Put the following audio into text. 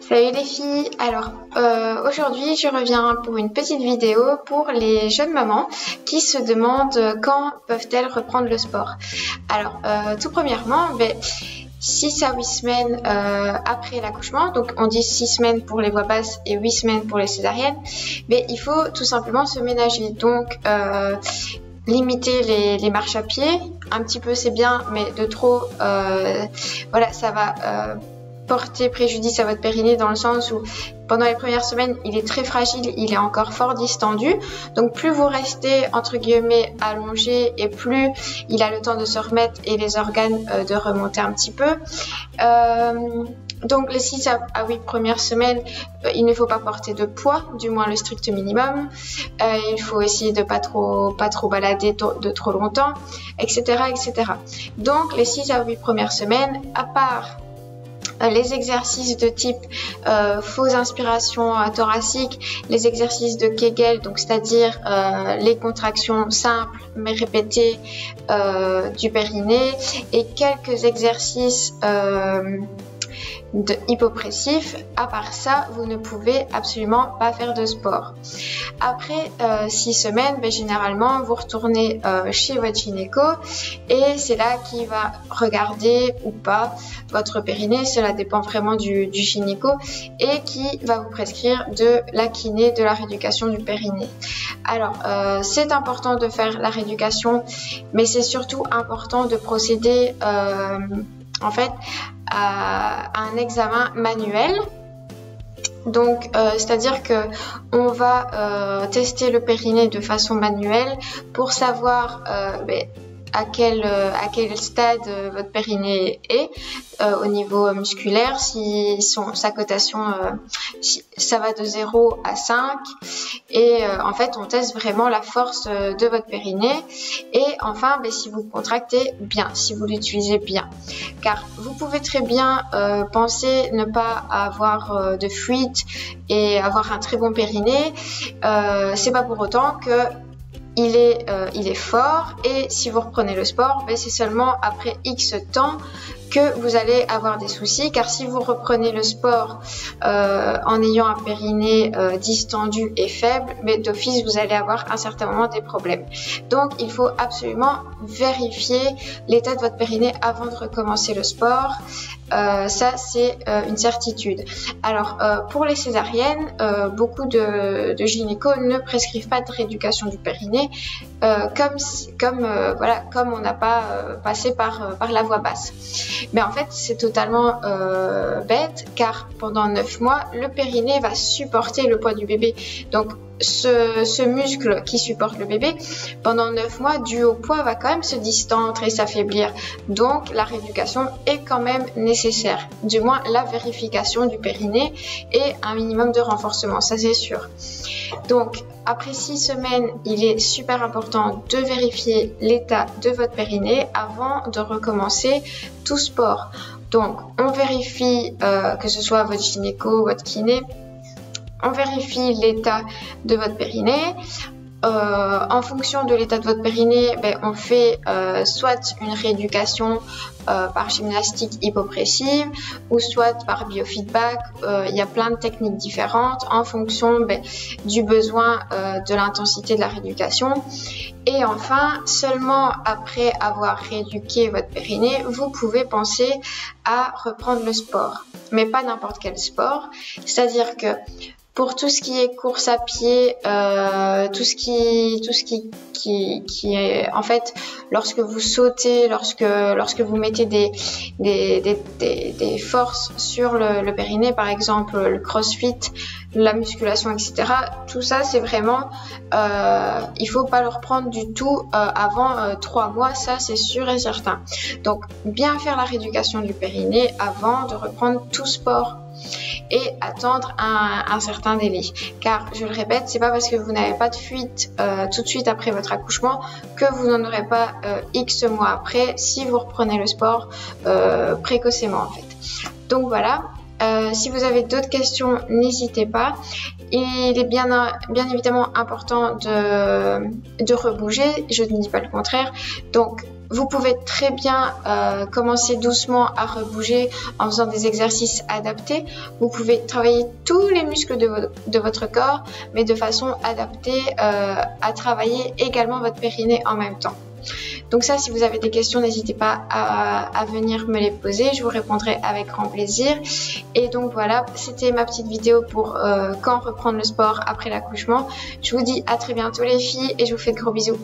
Salut les filles, alors aujourd'hui je reviens pour une petite vidéo pour les jeunes mamans qui se demandent quand peuvent-elles reprendre le sport. Alors tout premièrement, 6 à 8 semaines après l'accouchement, donc on dit 6 semaines pour les voies basses et 8 semaines pour les césariennes, mais il faut tout simplement se ménager, donc limiter les marches à pied, un petit peu c'est bien, mais de trop, voilà, ça va porter préjudice à votre périnée dans le sens où pendant les premières semaines il est très fragile, il est encore fort distendu, donc plus vous restez entre guillemets allongé et plus il a le temps de se remettre et les organes de remonter un petit peu. Donc les 6 à 8 premières semaines, il ne faut pas porter de poids, du moins le strict minimum. Il faut essayer de pas trop balader de trop longtemps, etc., etc. Donc les 6 à 8 premières semaines, à part les exercices de type fausse inspiration thoracique, les exercices de Kegel, donc c'est-à-dire les contractions simples mais répétées du périnée, et quelques exercices hypopressif. À part ça, vous ne pouvez absolument pas faire de sport. Après 6 semaines, généralement vous retournez chez votre gynéco et c'est là qu'il va regarder ou pas votre périnée, cela dépend vraiment du gynéco, et qui va vous prescrire de la kiné, de la rééducation du périnée. Alors c'est important de faire la rééducation, mais c'est surtout important de procéder en fait à un examen manuel. Donc c'est-à-dire que on va tester le périnée de façon manuelle pour savoir à quel stade votre périnée est au niveau musculaire, si sa cotation, si ça va de 0 à 5, et en fait on teste vraiment la force de votre périnée, et enfin si vous contractez bien, si vous l'utilisez bien, car vous pouvez très bien penser ne pas avoir de fuite et avoir un très bon périnée, c'est pas pour autant que il est fort, et si vous reprenez le sport, c'est seulement après X temps que vous allez avoir des soucis, car si vous reprenez le sport en ayant un périnée distendu et faible, d'office vous allez avoir à un certain moment des problèmes. Donc il faut absolument vérifier l'état de votre périnée avant de recommencer le sport. Ça c'est une certitude. Alors pour les césariennes, beaucoup de gynécos ne prescrivent pas de rééducation du périnée, comme on n'a pas passé par la voie basse. Mais en fait c'est totalement bête, car pendant 9 mois le périnée va supporter le poids du bébé. Donc ce muscle qui supporte le bébé pendant 9 mois dû au poids va quand même se distendre et s'affaiblir, donc la rééducation est quand même nécessaire, du moins la vérification du périnée et un minimum de renforcement, ça c'est sûr. Donc après 6 semaines, il est super important de vérifier l'état de votre périnée avant de recommencer tout sport. Donc on vérifie que ce soit votre gynéco ou votre kiné, on vérifie l'état de votre périnée. En fonction de l'état de votre périnée, on fait soit une rééducation par gymnastique hypopressive, ou soit par biofeedback. Il y a plein de techniques différentes en fonction du besoin, de l'intensité de la rééducation. Et enfin, seulement après avoir rééduqué votre périnée, vous pouvez penser à reprendre le sport, mais pas n'importe quel sport. C'est-à-dire que pour tout ce qui est course à pied, tout ce qui est en fait lorsque vous sautez, lorsque vous mettez des forces sur le périnée, par exemple le crossfit, la musculation, etc. Tout ça c'est vraiment, il faut pas le reprendre du tout avant 3 mois, ça c'est sûr et certain. Donc bien faire la rééducation du périnée avant de reprendre tout sport, et attendre un certain délai, car je le répète, c'est pas parce que vous n'avez pas de fuite tout de suite après votre accouchement que vous n'en aurez pas X mois après si vous reprenez le sport précocement en fait. Donc voilà, si vous avez d'autres questions, n'hésitez pas. Il est bien évidemment important de rebouger, je ne dis pas le contraire. Donc Vous pouvez très bien commencer doucement à rebouger en faisant des exercices adaptés. Vous pouvez travailler tous les muscles de votre corps, mais de façon adaptée à travailler également votre périnée en même temps. Donc ça, si vous avez des questions, n'hésitez pas à venir me les poser, je vous répondrai avec grand plaisir. Et donc voilà, c'était ma petite vidéo pour quand reprendre le sport après l'accouchement. Je vous dis à très bientôt les filles et je vous fais de gros bisous.